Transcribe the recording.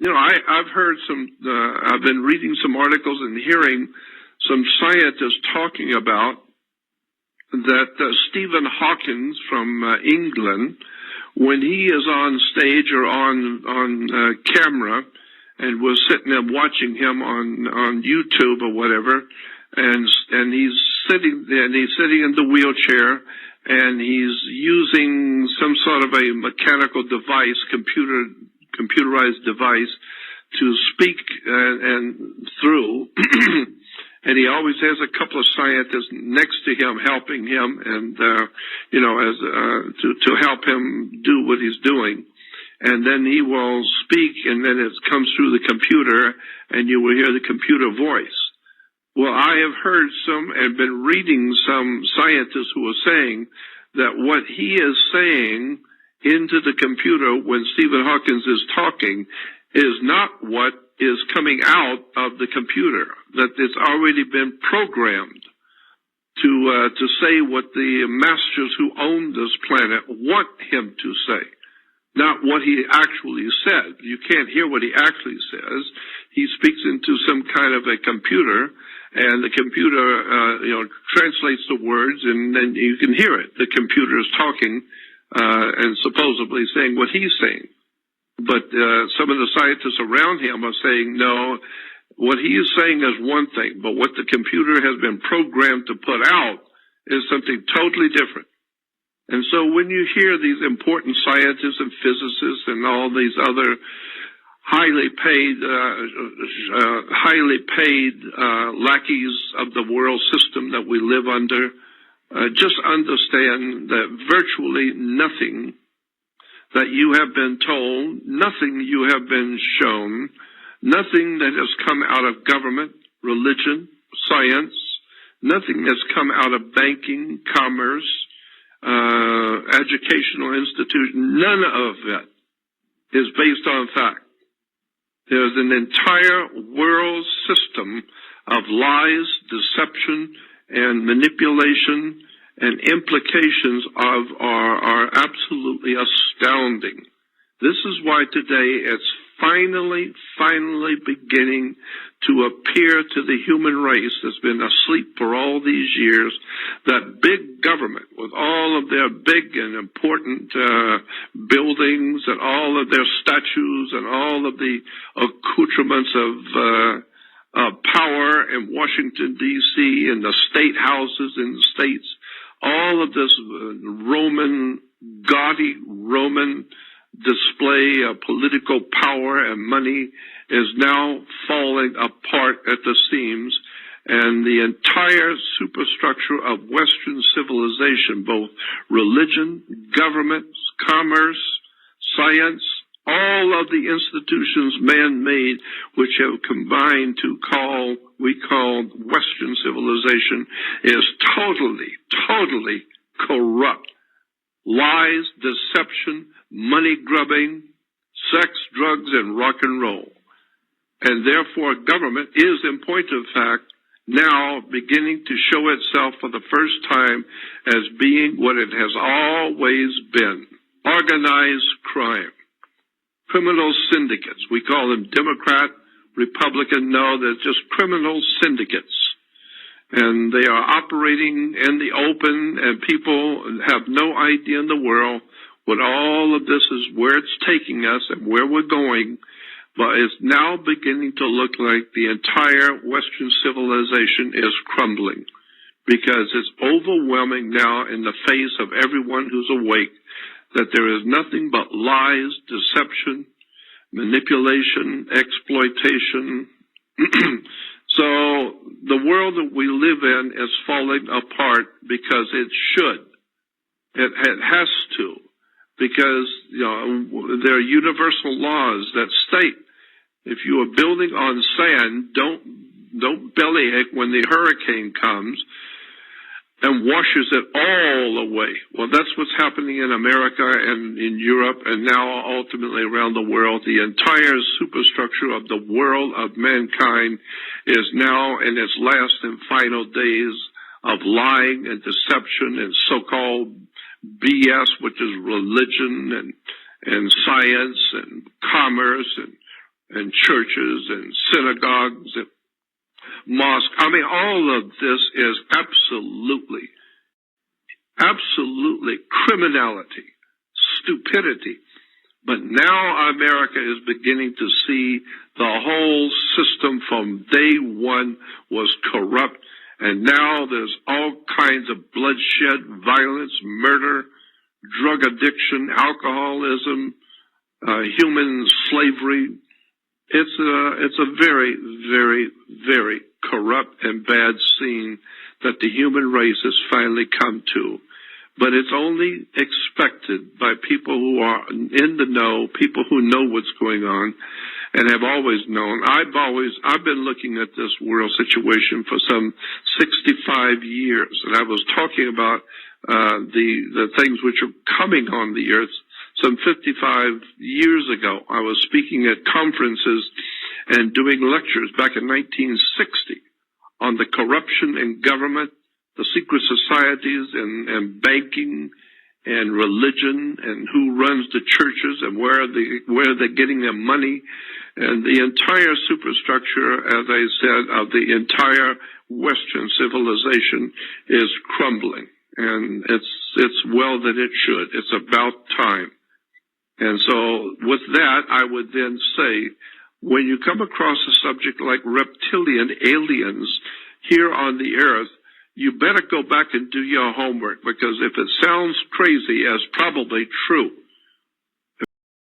I've heard I've been reading some articles and hearing some scientists talking about that Stephen Hawking from England, when he is on stage or on camera, and we're sitting there watching him on YouTube or whatever, and he's sitting in the wheelchair, and he's using some sort of a mechanical device, computerized device, to speak and through. And he always has a couple of scientists next to him helping him, and to help him do what he's doing. And then he will speak, and then it comes through the computer, and you will hear the computer voice. Well, I have heard and been reading some scientists who are saying that what he is saying into the computer when Stephen Hawking is talking is not what is coming out of the computer, that it's already been programmed to say what the masters who own this planet want him to say, not what he actually said. You can't hear what he actually says. He speaks into some kind of a computer, and the computer, translates the words, and then you can hear it. The computer is talking and supposedly saying what he's saying. But some of the scientists around him are saying, no, what he is saying is one thing, but what the computer has been programmed to put out is something totally different. And so when you hear these important scientists and physicists and all these other highly paid lackeys of the world system that we live under, just understand that virtually nothing that you have been told, nothing you have been shown, nothing that has come out of government, religion, science, nothing that's come out of banking, commerce, educational institution, none of it is based on fact. There's an entire world system of lies, deception, and manipulation, and implications are absolutely astounding. This is why today it's finally beginning to appear to the human race that's been asleep for all these years, that big government with all of their big and important buildings and all of their statues and all of the accoutrements of power in Washington, D.C., and the state houses in the states, all of this gaudy Roman display of political power and money is now falling apart at the seams, and the entire superstructure of Western civilization, both religion, governments, commerce, science, all of the institutions man-made which have combined to we call Western civilization, is totally corrupt. Lies, deception, money grubbing, sex, drugs, and rock and roll. And therefore government is, in point of fact, now beginning to show itself for the first time as being what it has always been: organized crime. Criminal syndicates. We call them Democrat, Republican. No, they're just criminal syndicates. And they are operating in the open, and people have no idea in the world what all of this is, where it's taking us and where we're going. But it's now beginning to look like the entire Western civilization is crumbling, because it's overwhelming now in the face of everyone who's awake that there is nothing but lies, deception, manipulation, exploitation. So the world that we live in is falling apart because it should. It has to. Because, there are universal laws that state if you are building on sand, don't bellyache when the hurricane comes and washes it all away. Well, that's what's happening in America and in Europe and now ultimately around the world. The entire superstructure of the world of mankind is now in its last and final days of lying and deception and so-called BS, which is religion and science and commerce and churches and synagogues and mosques. I mean, all of this is absolutely criminality, stupidity. But now America is beginning to see the whole system from day one was corrupt, and now there's all kinds of bloodshed, violence, murder, drug addiction, alcoholism, human slavery. It's a very, very, very corrupt and bad scene that the human race has finally come to. But it's only expected by people who are in the know, people who know what's going on and have always known. I've been looking at this world situation for some 65 years, and I was talking about the things which are coming on the earth some 55 years ago. I was speaking at conferences and doing lectures back in 1960 on the corruption in government, the secret societies and banking and religion and who runs the churches and where they're getting their money, and the entire superstructure, as I said, of the entire Western civilization is crumbling. And it's well that it should. It's about time. And so with that, I would then say, when you come across a subject like reptilian aliens here on the earth, you better go back and do your homework, because if it sounds crazy, it's probably true.